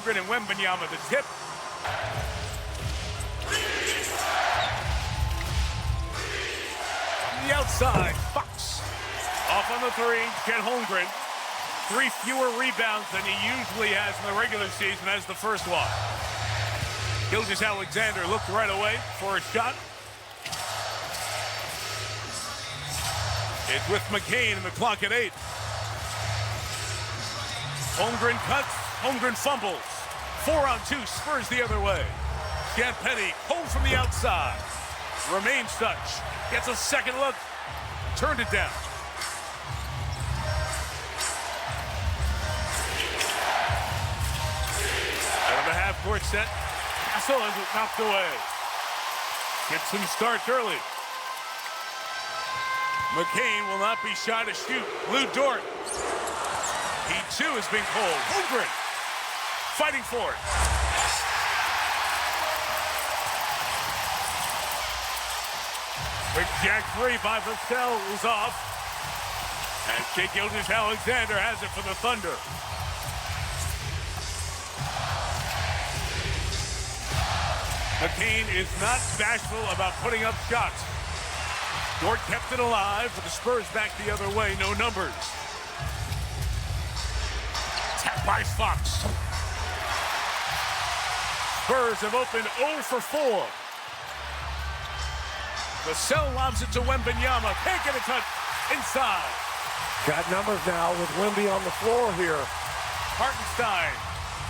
Holmgren and Wembanyama the tip. On the outside, Fox. Off on the three, Chet Holmgren. 3 fewer rebounds than he usually has in the regular season as the first one. Gilgeous-Alexander looked right away for a shot. It's with McCain and the clock at 8. Holmgren cuts, Holmgren fumbles. 4-on-2, Spurs the other way. Champagnie pulled from the outside. Remains touch. Gets a second look. Turned it down. Out of the half-court set. Castle has it knocked away. Gets some starts early. McCain will not be shy to shoot. Lou Dort. He too has been cold. Holmgren fighting for it. Quick jack three by Vassell is off. And Shai Gilgeous-Alexander has it for the Thunder. McCain is not bashful about putting up shots. Dort kept it alive, but the Spurs back the other way, no numbers. Tap by Fox. Spurs have opened 0 for 4. Vassell lobs it to Wembanyama. Can't get a touch inside. Got numbers now with Wemby on the floor here. Hartenstein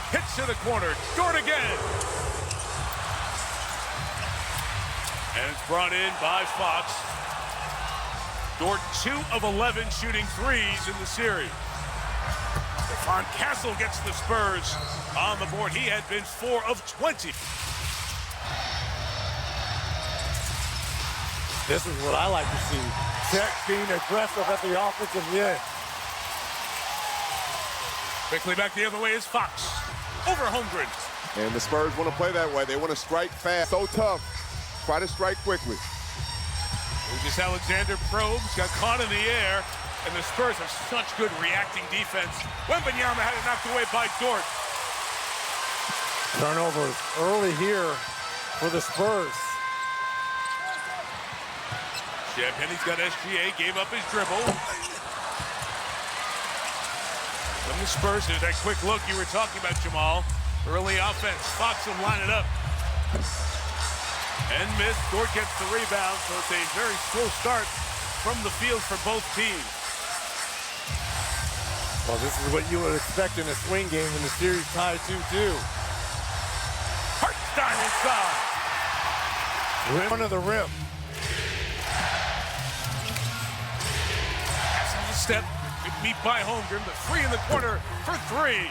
hits to the corner. Dort again. And it's brought in by Fox. Dort 2 of 11 shooting threes in the series. Stephon Castle gets the Spurs on the board. He had been 4 of 20. This is what I like to see. Tech being aggressive at the offensive end. Quickly back the other way is Fox. Over Holmgren. And the Spurs want to play that way. They want to strike fast. So tough. Try to strike quickly. Gilgeous-Alexander probes, got caught in the air, and the Spurs have such good reacting defense. Wembanyama had it knocked away by Dort. Turnovers early here for the Spurs. Champagnie's got SGA, gave up his dribble. From the Spurs, there's that quick look you were talking about, Jamal. Early offense, Fox will line it up. And missed. Dort gets the rebound, so it's a very slow start from the field for both teams. Well, this is what you would expect in a swing game when the series tied 2-2. Hartenstein inside. Rim under the rim. Passes a step. Good meet by Holmgren, but 3 in the corner for 3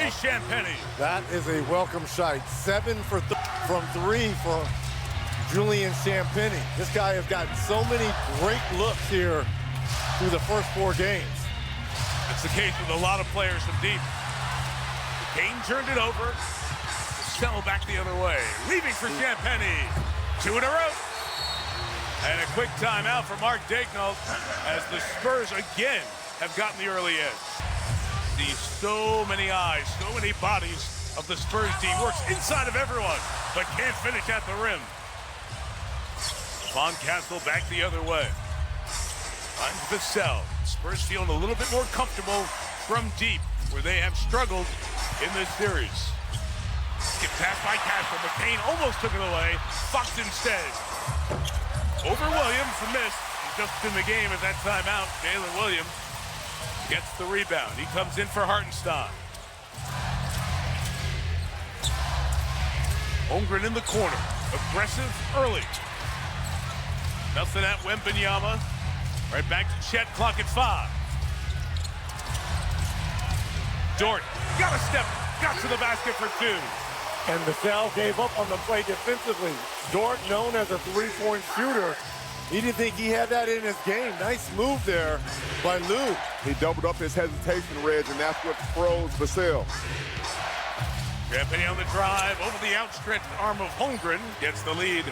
is Champagnie. That is a welcome shot. 7 from 3 for Julian Champagnie. This guy has gotten so many great looks here through the first 4 games. That's the case with a lot of players from deep. Kane turned it over. Vassell back the other way. Leaving for Champagnie. 2 in a row. And a quick timeout for Mark Daigneault as the Spurs again have gotten the early edge. See so many eyes, so many bodies of the Spurs team. Works inside of everyone, but can't finish at the rim. Von Castle back the other way. Finds Vassell. Spurs feeling a little bit more comfortable from deep, where they have struggled in this series. Skip pass by Castle. McCain almost took it away. Fox instead. Over Williams, the miss. He's just in the game at that timeout. Jalen Williams gets the rebound. He comes in for Hartenstein. Holmgren in the corner. Aggressive early. Nothing at Wembanyama. Right back to Chet, clock at 5. Dort, got a step, got to the basket for 2. And Vassell gave up on the play defensively. Dort, known as a 3-point shooter, he didn't think he had that in his game. Nice move there by Lou. He doubled up his hesitation, Reg, and that's what froze Vassell. Champagnie on the drive, over the outstretched arm of Holmgren, gets the lead.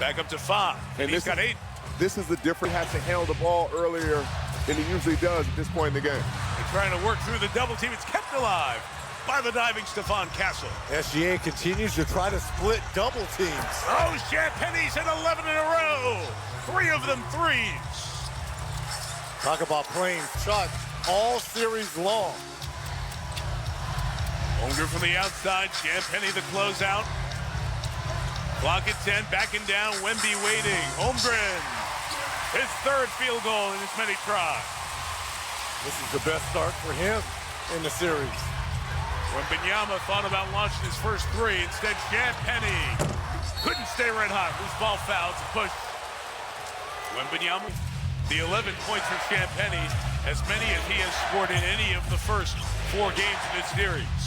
Back up to 5, and he's got 8. This is the difference. He has to handle the ball earlier than he usually does at this point in the game. They're trying to work through the double team. It's kept alive by the diving Stephon Castle. SGA continues to try to split double teams. Oh, Champagne's hit 11 in a row. 3 of them threes. Talk about playing shots all series long. Holmgren from the outside, Champagnie the closeout. Clock at 10, backing down, Wemby waiting. Holmgren, his 3rd field goal in as many tries. This is the best start for him in the series. Wembanyama thought about launching his first 3. Instead, Champagnie couldn't stay red hot. Loose ball fouls, push. Wembanyama, the 11 points for Champagnie, as many as he has scored in any of the first 4 games of this series.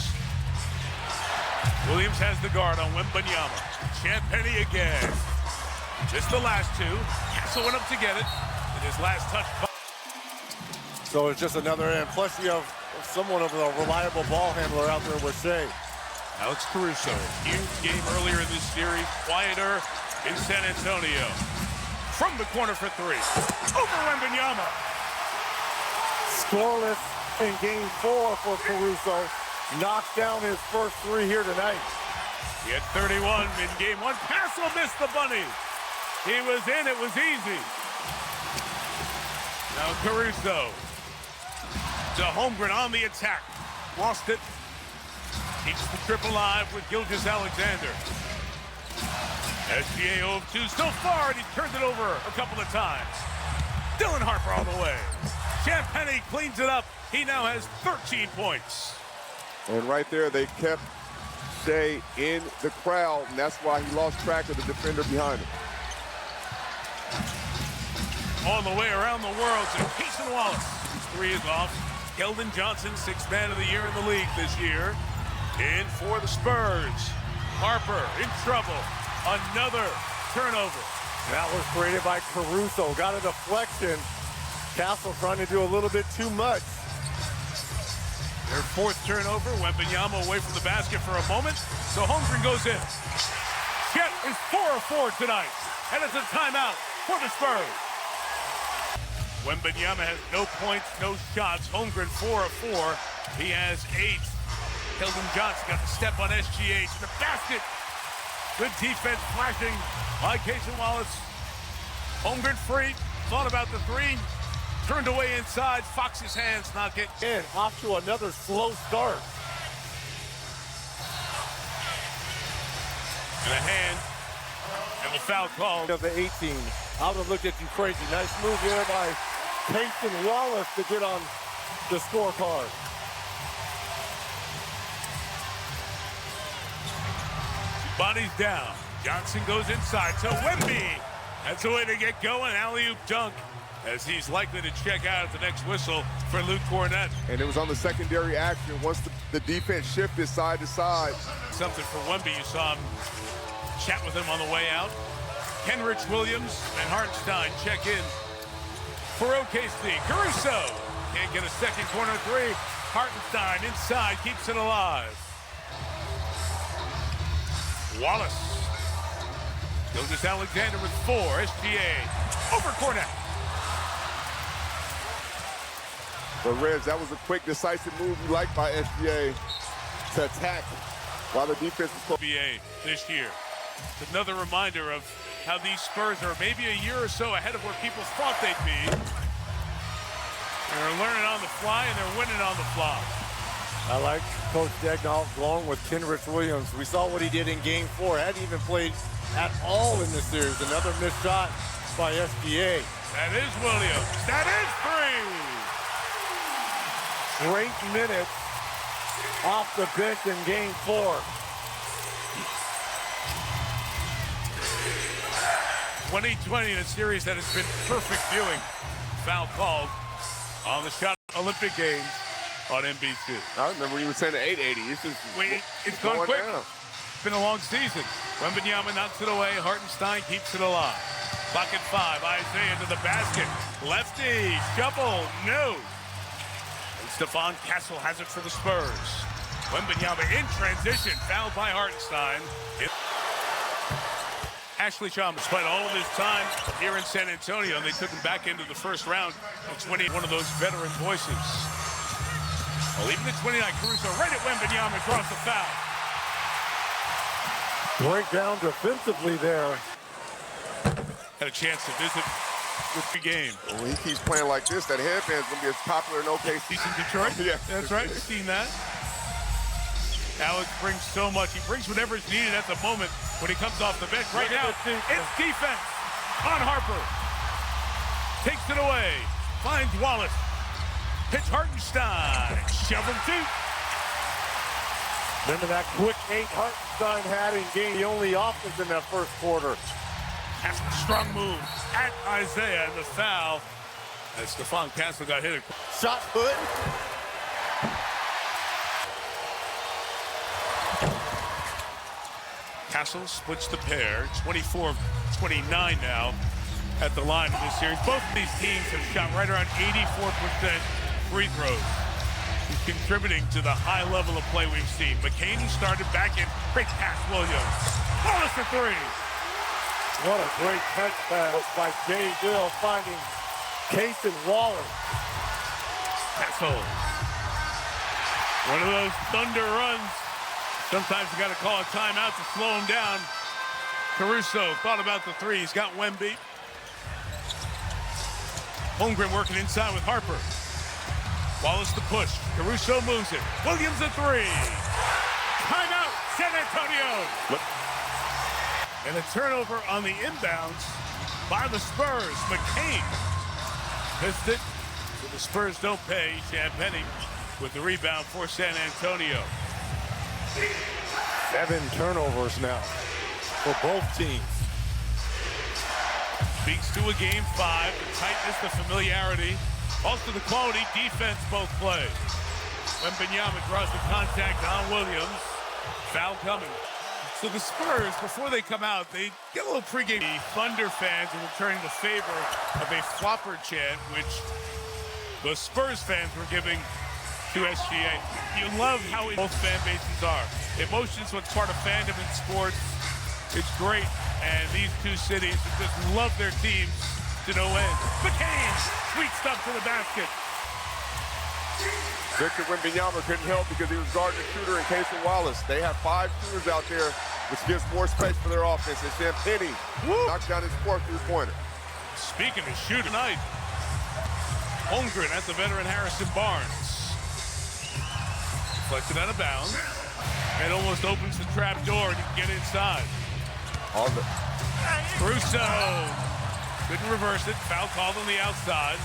Williams has the guard on Wembanyama. Champagnie again. Just the last 2. Castle went up to get it in his last touch. So it's just another end. Plus you have somewhat of a reliable ball handler out there with Shea. Alex Caruso, huge game earlier in this series, quieter in San Antonio. From the corner for 3, over Wembanyama. Scoreless in game 4 for Caruso. Knocks down his first 3 here tonight. He had 31 in game 1. Castle missed the bunny. He was in, it was easy. Now Caruso to Holmgren on the attack. Lost it. Keeps the trip alive with Gilgeous-Alexander. SGA 0 of 2 so far, and he turned it over a couple of times. Dylan Harper all the way. Champagnie cleans it up. He now has 13 points. And right there, they kept Shea in the crowd, and that's why he lost track of the defender behind him. On the way around the world to Keeson Wallace. His 3 is off. Keldon Johnson, 6th man of the year in the league this year. In for the Spurs. Harper in trouble. Another turnover. That was created by Caruso. Got a deflection. Castle trying to do a little bit too much. Their 4th turnover. Wembanyama away from the basket for a moment. So Holmgren goes in. Chet is 4 of 4 tonight. And it's a timeout for the Spurs. Wembanyama has no points, no shots. Holmgren 4 of 4. He has 8. Keldon Johnson got the step on SGA to the basket. Good defense flashing by Keeson Wallace. Holmgren free. Thought about the 3. Turned away inside. Fox's hands not getting And off to another slow start. And a hand. And the foul called. Of the 18. I would have looked at you crazy. Nice move there by Keeson Wallace to get on the scorecard. Bodies down. Johnson goes inside to Wemby. That's a way to get going. Alley-oop dunk, as he's likely to check out at the next whistle for Luke Cornett. And it was on the secondary action once the defense shifted side to side. Something for Wemby. You saw him chat with him on the way out. Kenrich Williams and Hartenstein check in for OKC. Caruso can't get a second corner 3. Hartenstein inside keeps it alive. Wallace. Gilgeous-Alexander with 4. SGA over Cornett. But Reds, that was a quick, decisive move you like by SGA to attack while the defense was close. NBA this year. It's another reminder of how these Spurs are maybe a year or so ahead of where people thought they'd be. They're learning on the fly and they're winning on the fly. I like Coach Daigneault along with Kenrich Williams. We saw what he did in game 4. Hadn't even played at all in this series. Another missed shot by SGA. That is Williams. That is 3. Great minutes off the bench in game 4. 2020 in a series that has been perfect viewing. Foul called on the shot Olympic Games on NBC. I remember when you were saying the 880. It's just It's gone going quick. down. It's been a long season. Wembanyama knocks it away. Hartenstein keeps it alive. Clock at 5. Isaiah to the basket. Lefty. Shovel. No. And Stephon Castle has it for the Spurs. Wembanyama in transition. Fouled by Hartenstein. Ashley Chalmers spent all of his time here in San Antonio, and they took him back into the first round. It's when he's one of those veteran voices. Well, even at 29, Caruso right at Wembanyama draws the foul. Breakdown defensively there. Had a chance to visit with the game. When he keeps playing like this, that headband's going to be as popular in OKC. He's in Detroit? Yeah. That's right. We've seen that. Alex brings so much. He brings whatever is needed at the moment when he comes off the bench. Right now, it's defense on Harper. Takes it away. Finds Wallace. Hits Hartenstein. Shovel two. Remember that quick 8 Hartenstein had in game, the only offense in that first quarter. That's a strong move at Isaiah, and the foul as Stephon Castle got hit. Shot put. Castle splits the pair, 24 of 29 now at the line of this series. Both of these teams have shot right around 84% free throws. He's contributing to the high level of play we've seen. McCain started back in. Great pass, Williams. Wallace for three. What a great touch pass by Jay Dill finding Case and Wallace. Castle. One of those thunder runs. Sometimes you got to call a timeout to slow him down. Caruso thought about the three. He's got Wemby. Holmgren working inside with Harper. Wallace the push. Caruso moves it. Williams the three. Timeout, San Antonio. And a turnover on the inbounds by the Spurs. McCain missed it. So the Spurs don't pay. Champagnie with the rebound for San Antonio. 7 turnovers now for both teams. Speaks to a game 5, the tightness, the familiarity, also the quality defense both play. Wembanyama draws the contact on Williams. Foul coming. So the Spurs, before they come out, they get a little pregame. The Thunder fans are returning the favor of a flopper chant, which the Spurs fans were giving to SGA. You love how both fan bases are. Emotion's what's part of fandom in sports. It's great. And these two cities just love their teams to no end. McCain, sweet stuff to the basket. Victor Wembanyama couldn't help because he was guarding the shooter in Case and Wallace. They have 5 shooters out there, which gives more space for their offense. And Champagnie knocked down his 4th three-pointer. Speaking of shooting tonight, Holmgren at the veteran Harrison Barnes. Deflected out of bounds. And almost opens the trap door and you can get inside. Caruso couldn't reverse it. Foul called on the outside.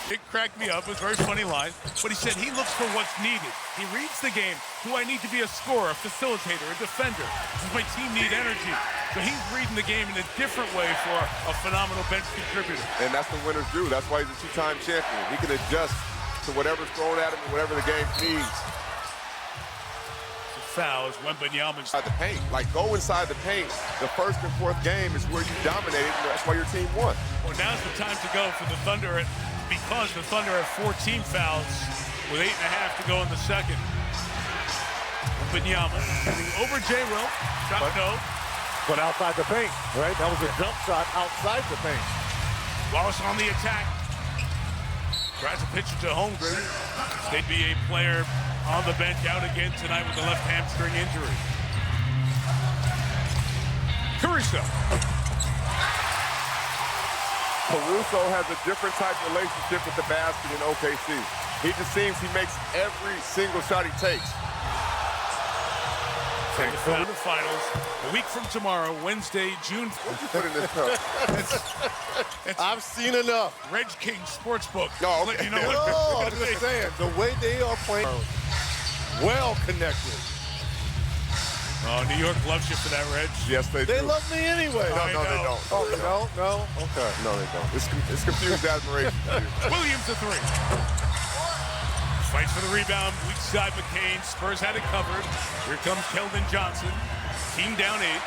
It cracked me up. It was a very funny line. But he said he looks for what's needed. He reads the game. Do I need to be a scorer, a facilitator, a defender? Does my team need energy? So he's reading the game in a different way for a phenomenal bench contributor. And that's what winners do. That's why he's a 2-time champion. He can adjust to whatever's thrown at him and whatever the game needs. Fouls, Wembanyama Inside the paint. Like, go inside the paint. The 1st and 4th game is where you dominated, and that's why your team won. Well, now's the time to go for the Thunder, because the Thunder have 14 fouls with 8.5 to go in the second. Wembanyama over J. Will. Shot no. But outside the paint, right? That was a jump shot outside the paint. Wallace on the attack. Tries to pitch it to Holmgren. They'd be a player on the bench out again tonight with a left hamstring injury. Caruso. Caruso has a different type of relationship with the basket in OKC. He just seems he makes every single shot he takes. For the finals, a week from tomorrow, Wednesday, June. What'd you put in this cup? I've seen enough. Reg King Sportsbook. No, okay. Let you know what No, I'm just saying, the way they are playing, well connected. Oh, New York loves you for that, Reg. Yes, they do. They love me anyway. No, they don't. Oh, no? Okay. No, they don't. It's confused admiration. Williams the three. Fights for the rebound, weak side McCain. Spurs had it covered. Here comes Keldon Johnson. Team down 8.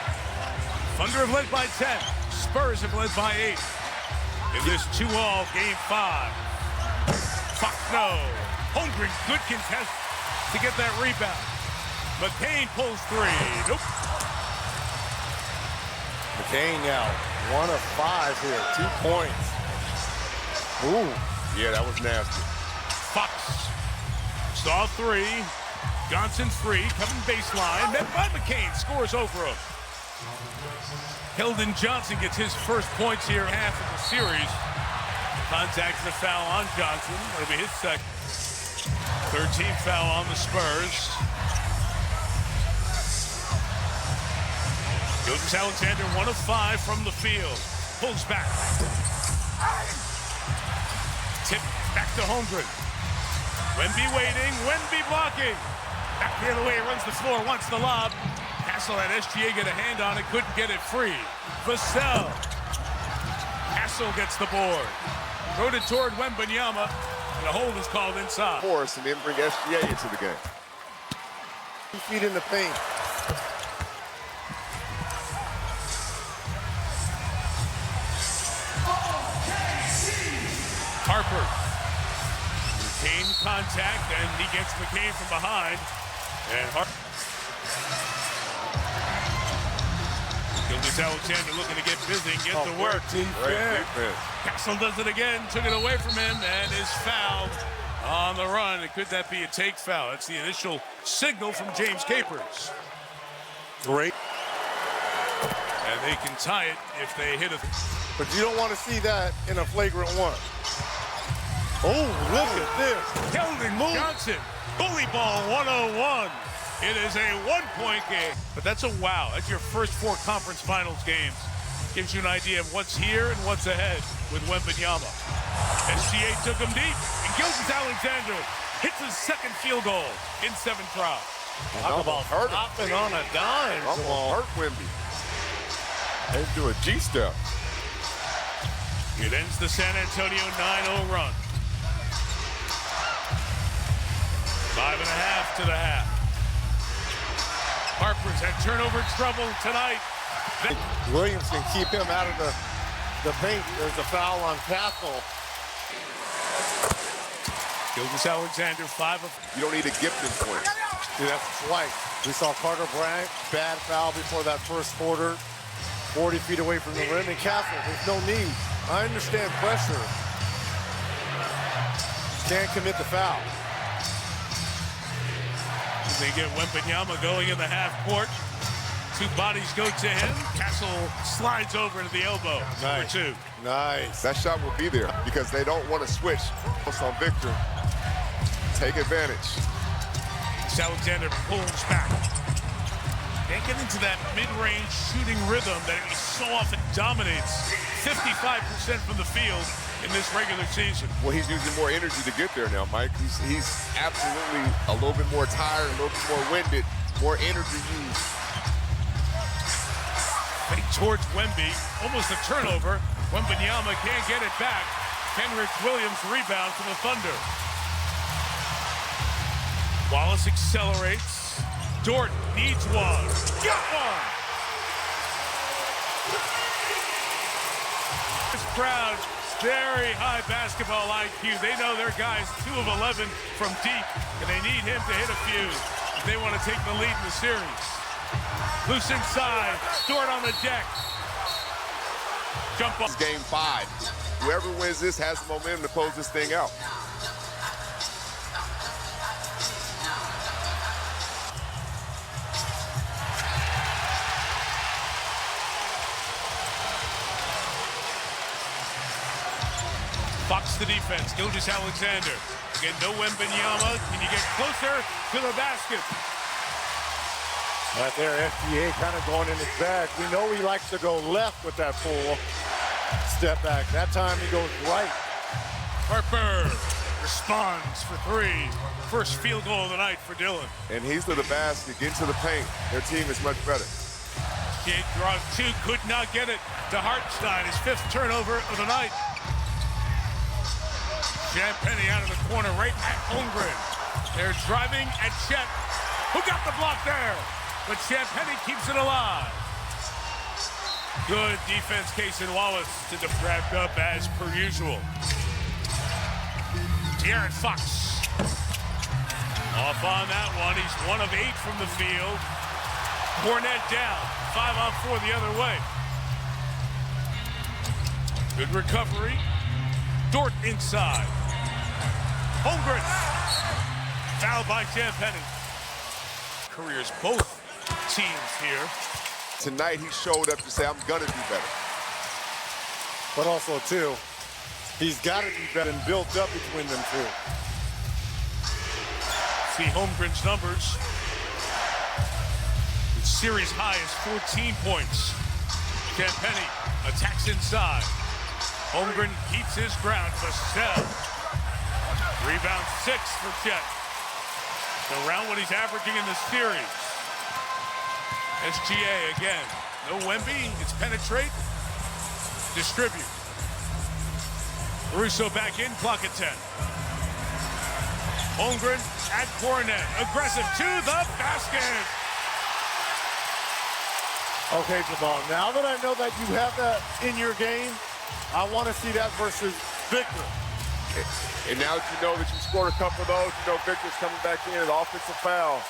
Thunder have led by 10. Spurs have led by 8. In this 2-all game 5. Fox no. Holmgren, good contest to get that rebound. McCain pulls 3. Nope. McCain now 1 of 5 here, 2 points. Ooh. Yeah, that was nasty. Fox saw three. Johnson free, coming baseline. Met by McCain, scores over him. Keldon Johnson gets his first points here half of the series. Contacts the foul on Johnson. That'll be his second. 13th foul on the Spurs. Gilgeous-Alexander, 1 of 5 from the field. Pulls back. Tip back to Holmgren. Wemby waiting, Wemby blocking. Back the other way, runs the floor, wants the lob. Castle had SGA get a hand on it, couldn't get it free. Vassell. Castle gets the board. Wrote it toward Wembanyama, and a hold is called inside. Force, and then bring SGA into the game. 2 feet in the paint. Harper. McCain contact, and he gets McCain from behind. And Gilgeous-Alexander looking to get busy and get to work. Great defense. Castle does it again, took it away from him, and is fouled on the run. And could that be a take foul? That's the initial signal from James Capers. Great. And they can tie it if they hit it. But you don't want to see that in a flagrant one. Oh, look at this. Keldon Johnson, bully ball 101. It is a 1-point game. But that's a wow. That's your first 4 conference finals games. Gives you an idea of what's here and what's ahead with Wembanyama. SGA took him deep, and Gilgeous-Alexander hits his second field goal in 7 tries. Talk about hopping on a dime. Almost hurt Wemby. They do a G-step. It ends the San Antonio 9-0 run. 5.5 to the half. Harper's had turnover trouble tonight. Williams can keep him out of the paint. There's a foul on Castle. Gilgeous-Alexander, 5 of... You don't need a Gibson point. Dude, that's twice. We saw Carter Bryant, bad foul before that first quarter. 40 feet away from the rim. And Castle, there's no need. I understand pressure. Can't commit the foul. They get Wembanyama going in the half court. 2 bodies go to him. Castle slides over to the elbow. Nice. Number 2. Nice. That shot will be there because they don't want to switch. It's on Victor. Take advantage. Alexander pulls back. Can't get into that mid-range shooting rhythm that he so often dominates. 55% from the field in this regular season. Well, he's using more energy to get there now, Mike. He's absolutely a little bit more tired, a little bit more winded, more energy used. Fake towards Wemby, almost a turnover. Wembanyama can't get it back. Kenrich Williams rebound for the Thunder. Wallace accelerates. Dort needs one. Got one! This crowd, very high basketball IQ. They know their guys 2 of 11 from deep, and they need him to hit a few if they want to take the lead in the series. Loose inside, Dort on the deck. Jump up. Game 5. Whoever wins this has the momentum to close this thing out. Fox the defense, Gilgeous-Alexander. Again, no Wembanyama. Can you get closer to the basket? Right there, SGA kind of going in his bag. We know he likes to go left with that full step back. That time he goes right. Harper responds for 3. First field goal of the night for Dillon. And he's to the basket, get to the paint. Their team is much better. Kid draws 2, could not get it to Hartenstein, his 5th turnover of the night. Champagny out of the corner, right at Holmgren. They're driving at Chet, who got the block there, but Champagny keeps it alive. Good defense, Cason Wallace to wrapped up as per usual. De'Aaron Fox off on that one. He's 1 of 8 from the field. Fournette down, 5 on 4 the other way. Good recovery. Dort inside. Holmgren. Fouled by Champagny. Careers both teams here. Tonight, he showed up to say, I'm going to do better. But also, too, he's got to be better and built up between them two. See Holmgren's numbers. His series high is 14 points. Champagny attacks inside. Holmgren keeps his ground for Sell. Rebound 6 for Chet. Around what he's averaging in the series. SGA again. No Wemby. It's penetrate. Distribute. Russo back in. Clock at 10. Holmgren at Cornet. Aggressive to the basket. Okay, Jamal, now that I know that you have that in your game, I want to see that versus Victor. And now that you know that you scored a couple of those, you know Victor's coming back in, an offensive foul.